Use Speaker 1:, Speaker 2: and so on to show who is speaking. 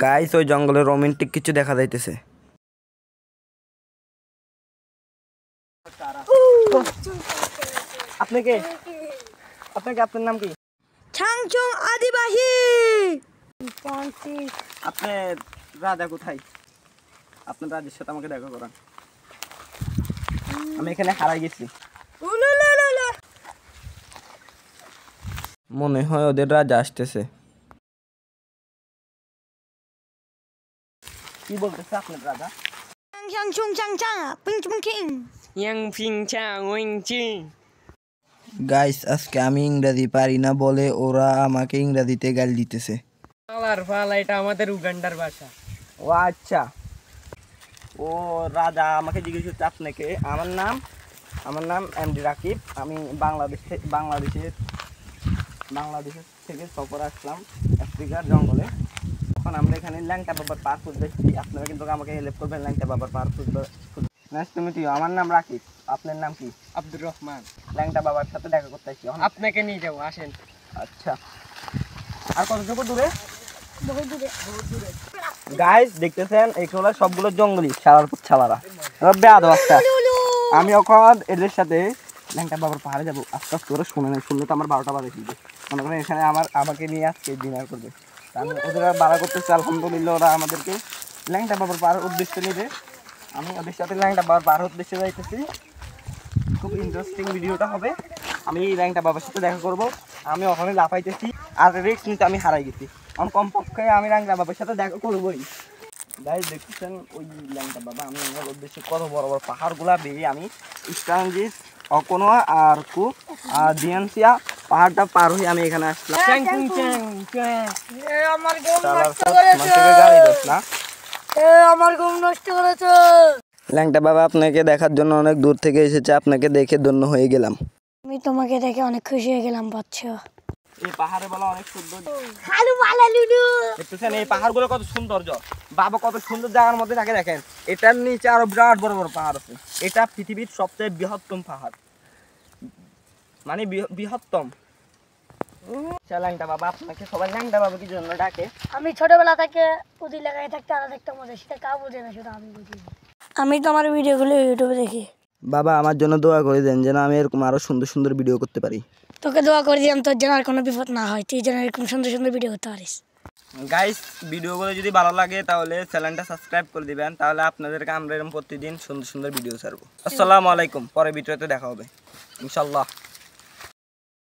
Speaker 1: Guys ওই জঙ্গলে romantic কিছু দেখা যাইতেছে। আপনি কে? আপনার নাম কি?
Speaker 2: ছাংচং আদিবাসী।
Speaker 1: আপনি রাজা কোথায়? আপনার রাজের সাথে আমাকে দেখা করান। আমি এখানে হারাই গেছি। মনে হয় ওদের রাজা আসতেছে। কি বলতেছে আপনার রাজা? গাইস আজকে আমি ইংরেজি পারি না বলে ওরা আমাকে ইংরেজিতে গালি দিতেছে।
Speaker 3: এটা আমাদের উগান্ডার ভাষা।
Speaker 1: ও আচ্ছা, ও রাজা আমাকে জিজ্ঞেস করছে আপনাকে। আমার নাম এমডি রাকিব। আমি বাংলাদেশের থেকে সফর আসলাম আফ্রিকার জঙ্গলে। এখন আমরা এখানে ল্যাংটা বাবার পার খুঁজতেছি। আপনারা কিন্তু আমাকে হেল্প করবেন ল্যাংটা বাবার পার খুঁজতে। Nice to meet you. আমার নাম রাকিব। আপনার নাম কি?
Speaker 3: আব্দুর রহমান।
Speaker 1: ল্যাংটা বাবার সাথে দেখা করতে আসছি।
Speaker 3: আপনাকে নিয়ে যাবো, আসেন।
Speaker 1: আচ্ছা, আর কতটুকু দূরে? গাইস দেখতেছেন এগুলো সবগুলো জঙ্গলি ছালারা বেয়াদব একটা। আমি এখন এদের সাথে ল্যাংটা বাবার পাহাড়ে যাবো। আস্তে আস্তে ওরা শুনলে তো আমার 12টা বাজে ফিরবে। মনে করেন এখানে আমাকে নিয়ে আজকে ডিনার করবে। আমি ওদের বাড়া করতেছি। আলহামদুলিল্লাহ ওরা আমাদেরকে ল্যাংটা বাবার পাহাড়ের উদ্দেশ্যে নেবে। আমি ওদের সাথে ল্যাংটা বাবার পাহাড়ের উদ্দেশ্যে যাইতেছি। খুব ইন্টারেস্টিং ভিডিওটা হবে। আমি ল্যাংটা বাবার সাথে দেখা করব। আমি ওখানে লাফাইতেছি আর রিস্ক নিতে আমি হারাই গেছি। আমি কমপক্ষে আমি ল্যাংটা বাবার সাথে দেখা করবোই। গাইস দেখতেছেন ওই ল্যাংটা বাবা। আমি ওর উদ্দেশ্যে কত বড় বড় পাহাড়গুলা বেরিয়ে আমি স্টানজিস অকোনোয়া আর কুক আর ডিএনসিয়া পাহাড়টা পার হয়ে আমি এখানে আসলাম।
Speaker 2: আমার ঘুম নষ্ট করেছে।
Speaker 1: ল্যাংটা বাবা আপনাকে দেখার জন্য অনেক দূর থেকে এসেছে। আপনাকে দেখে ধন্য হয়ে গেলাম।
Speaker 2: আমি তোমাকে দেখে অনেক খুশি হয়ে গেলাম বাচ্চ।
Speaker 1: এই পাহাড়ে বলা অনেক সুন্দর।
Speaker 2: হালু মালা লুডু
Speaker 1: দেখতেছেন এই পাহাড়গুলো কত সৌন্দর্য। বাবা কত সুন্দর জায়গার মধ্যে থাকে দেখেন। এটার নিচে আরো বিরাট বড় বড় পাহাড় আছে। এটা পৃথিবীর সবচেয়ে বৃহত্তম পাহাড়, মানে বৃহত্তম। ল্যাংটা বাবা আপনাকে সবাই ল্যাংটা বাবা কি জন্য ডাকে?
Speaker 2: আমি ছোটবেলা থেকে ওদের লাগাই থাকতে আরো দেখতাম মজা। সেটা কাউ বোঝে না, শুধু আমি বুঝি। আমি তোমার ভিডিওগুলো ইউটিউবে দেখি।
Speaker 1: বাবা আমার জন্য দোয়া করে দেন যেন আমি এরকম আরো সুন্দর সুন্দর ভিডিও করতে পারি।
Speaker 2: তোকে দোয়া করে দিলাম তোর যেন আর কোনো বিপদ না হয়, তুই যেন এরকম সুন্দর সুন্দর ভিডিও করতে পারিস।
Speaker 1: গাইস ভিডিওগুলো যদি ভালো লাগে তাহলে চ্যানেলটা সাবস্ক্রাইব করে দিবেন। তাহলে আপনাদেরকে আমরা এরকম প্রতিদিন সুন্দর সুন্দর ভিডিও ছাড়বো। আসসালামু আলাইকুম। পরে ভিডিওতে দেখা হবে ইনশাআল্লাহ।